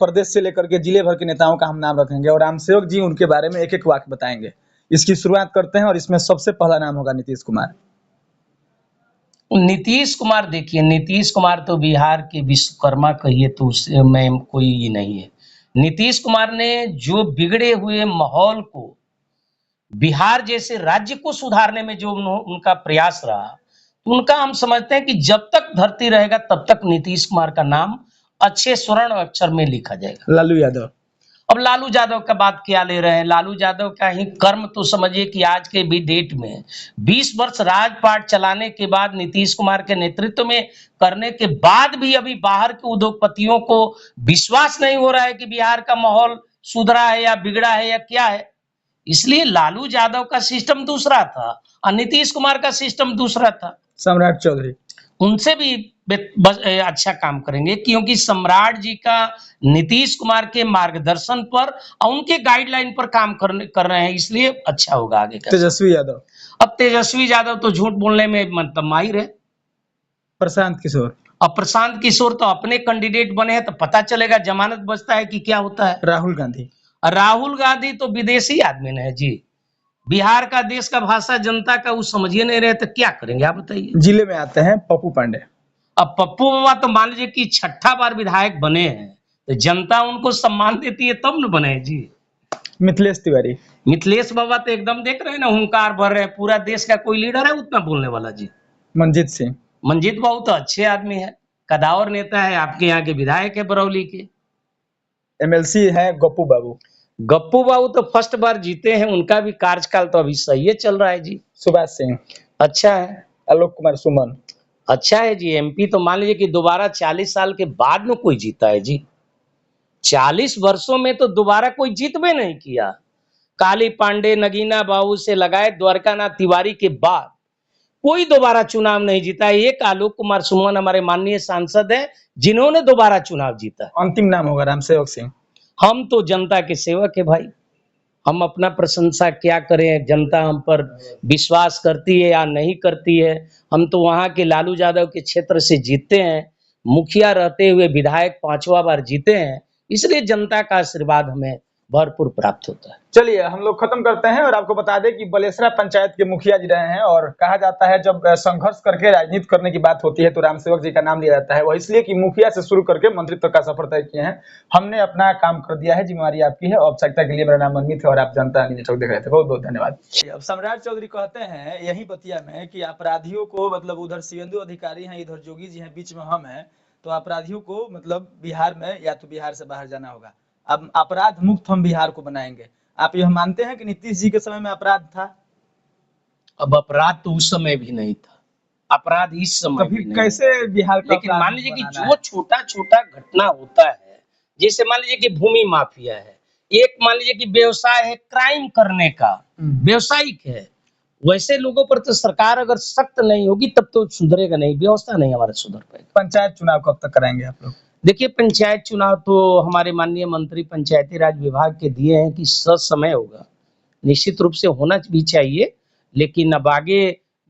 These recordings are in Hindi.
प्रदेश से लेकर के जिले भर के नेताओं का हम नाम रखेंगे और रामसेवक जी उनके बारे में एक-एक वाक्य बताएंगे। इसकी शुरुआत करते हैं और इसमें सबसे पहला नाम होगा नीतीश कुमार। नीतीश कुमार, देखिए नीतीश कुमार तो बिहार के विश्वकर्मा कहिए तो उससे में कोई ही नहीं है। नीतीश कुमार ने जो बिगड़े हुए माहौल को बिहार जैसे राज्य को सुधारने में जो उनका प्रयास रहा, तो उनका हम समझते हैं कि जब तक धरती रहेगा तब तक नीतीश कुमार का नाम अच्छे स्वर्ण अक्षर में लिखा जाएगा। लालू यादव। अब लालू यादव का बात क्या ले रहे हैं? लालू यादव का ही कर्म तो समझिए कि आज के भी डेट में 20 वर्ष राजपाट चलाने के बाद नीतीश कुमार के नेतृत्व में करने के बाद भी अभी बाहर के उद्योगपतियों को विश्वास नहीं हो रहा है कि बिहार का माहौल सुधरा है या बिगड़ा है या क्या है। इसलिए लालू यादव का सिस्टम दूसरा था और नीतीश कुमार का सिस्टम दूसरा था। सम्राट चौधरी उनसे भी अच्छा काम करेंगे क्योंकि सम्राट जी का नीतीश कुमार के मार्गदर्शन पर और उनके गाइडलाइन पर काम कर रहे हैं, इसलिए अच्छा होगा आगे का। तेजस्वी यादव। अब तेजस्वी यादव तो झूठ बोलने में मतलब माहिर है। प्रशांत किशोर। अब प्रशांत किशोर तो अपने कैंडिडेट बने हैं तो पता चलेगा जमानत बचता है कि क्या होता है। राहुल गांधी। राहुल गांधी तो विदेशी आदमी है जी, बिहार का देश का भाषा जनता का वो समझिए नहीं रहे तो क्या करेंगे आप बताइए। जिले में आते हैं पप्पू पांडे। अब पप्पू बाबा तो मान लीजिए कि 6ठा बार विधायक बने हैं तो जनता उनको सम्मान देती है तब न बने जी। मिथिलेश तिवारी। मिथिलेश बाबा तो एकदम देख रहे हैं ना, हुंकार भर रहे हैं, पूरा देश का कोई लीडर है उतना बोलने वाला जी। मंजीत सिंह। मंजीत बाबू तो अच्छे आदमी है, कदावर नेता है, आपके यहाँ के विधायक है बरौली के। एमएलसी है गप्पू बाबू। गप्पू बाबू तो फर्स्ट बार जीते हैं, उनका भी कार्यकाल तो अभी सही है चल रहा है जी। सुभाष सिंह। अच्छा है। आलोक कुमार सुमन। अच्छा है जी। एमपी तो मान लीजिए कि दोबारा 40 साल के बाद में कोई जीता है जी। 40 वर्षों में तो दोबारा कोई जीत में नहीं किया। काली पांडे, नगीना बाबू से लगाए द्वारकानाथ तिवारी के बाद कोई दोबारा चुनाव नहीं जीता। एक आलोक कुमार सुमन हमारे माननीय सांसद हैं जिन्होंने दोबारा चुनाव जीता। अंतिम नाम होगा रामसेवक सिंह। हम तो जनता के सेवक है भाई, हम अपना प्रशंसा क्या करें, जनता हम पर विश्वास करती है या नहीं करती है। हम तो वहां के लालू यादव के क्षेत्र से जीते हैं, मुखिया रहते हुए विधायक 5वां बार जीते हैं, इसलिए जनता का आशीर्वाद हमें भरपूर प्राप्त होता है। चलिए हम लोग खत्म करते हैं और आपको बता दें कि बलेसरा पंचायत के मुखिया जी रहे हैं और कहा जाता है जब संघर्ष करके राजनीति करने की बात होती है तो रामसेवक जी का नाम लिया जाता है। वह इसलिए कि मुखिया से शुरू करके मंत्रित्व का सफर तय किए हैं। हमने अपना काम कर दिया है, जिम्मेवारी आपकी है। औपचारिकता के लिए मेरा नाम मनमीत है और आप जनता न्यूज़ नेटवर्क देख रहे थे। बहुत बहुत धन्यवाद। अब सम्राट चौधरी कहते हैं यही बतिया में कि अपराधियों को मतलब उधर शिवेंदु अधिकारी हैं, इधर जोगी जी हैं, बीच में हम हैं, तो अपराधियों को मतलब बिहार में या तो बिहार से बाहर जाना होगा। अब अपराध मुक्त हम बिहार को बनाएंगे। आप यह मानते हैं कि नीतीश जी के समय में अपराध था? अब अपराध तो उस समय भी नहीं था, अपराध इस समय भी नहीं। कैसे बिहार का लेकिन मान लीजिए कि जो छोटा छोटा घटना होता है, जैसे मान लीजिए कि भूमि माफिया है, एक मान लीजिए कि व्यवसाय है क्राइम करने का, व्यवसायिक है, वैसे लोगों पर तो सरकार अगर सख्त नहीं होगी तब तो सुधरेगा नहीं, व्यवस्था नहीं हमारा सुधर पाएगा। पंचायत चुनाव कब तक कराएंगे आप लोग? देखिए पंचायत चुनाव तो हमारे माननीय मंत्री पंचायती राज विभाग के दिए हैं कि समय होगा, निश्चित रूप से होना भी चाहिए, लेकिन अब आगे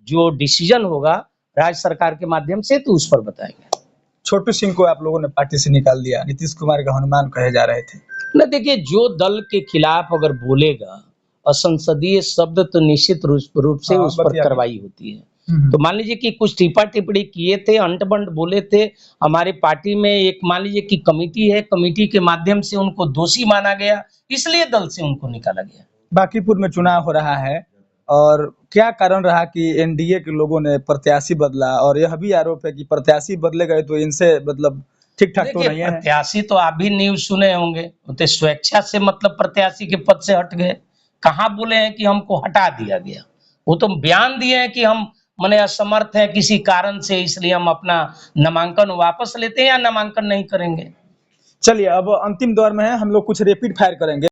जो डिसीजन होगा राज्य सरकार के माध्यम से तो उस पर बताएंगे। छोटू सिंह को आप लोगों ने पार्टी से निकाल दिया, नीतीश कुमार का हनुमान कहे जा रहे थे। न देखिए, जो दल के खिलाफ अगर बोलेगा असंसदीय शब्द तो निश्चित रूप से उस पर कार्रवाई होती है। तो मान लीजिए कि कुछ टिप्पा टिप्पणी किए थे, अंट बंट बोले थे, हमारे पार्टी में एक मान लीजिए कि कमेटी है, कमेटी के माध्यम से उनको दोषी माना गया, इसलिए दल से उनको निकाला गया। बांकीपुर में चुनाव हो रहा है और क्या कारण रहा कि एनडीए के लोगों ने प्रत्याशी बदला, और यह भी आरोप है कि प्रत्याशी बदले गए तो इनसे मतलब ठीक ठाक तो नहीं है। प्रत्याशी तो आप भी न्यूज सुने होंगे, तो स्वेच्छा से मतलब प्रत्याशी के पद से हट गए। कहाँ बोले हैं कि हमको हटा दिया गया? वो तो बयान दिए हैं कि हम मने असमर्थ है किसी कारण से, इसलिए हम अपना नामांकन वापस लेते हैं या नामांकन नहीं करेंगे। चलिए अब अंतिम दौर में है, हम लोग कुछ रैपिड फायर करेंगे।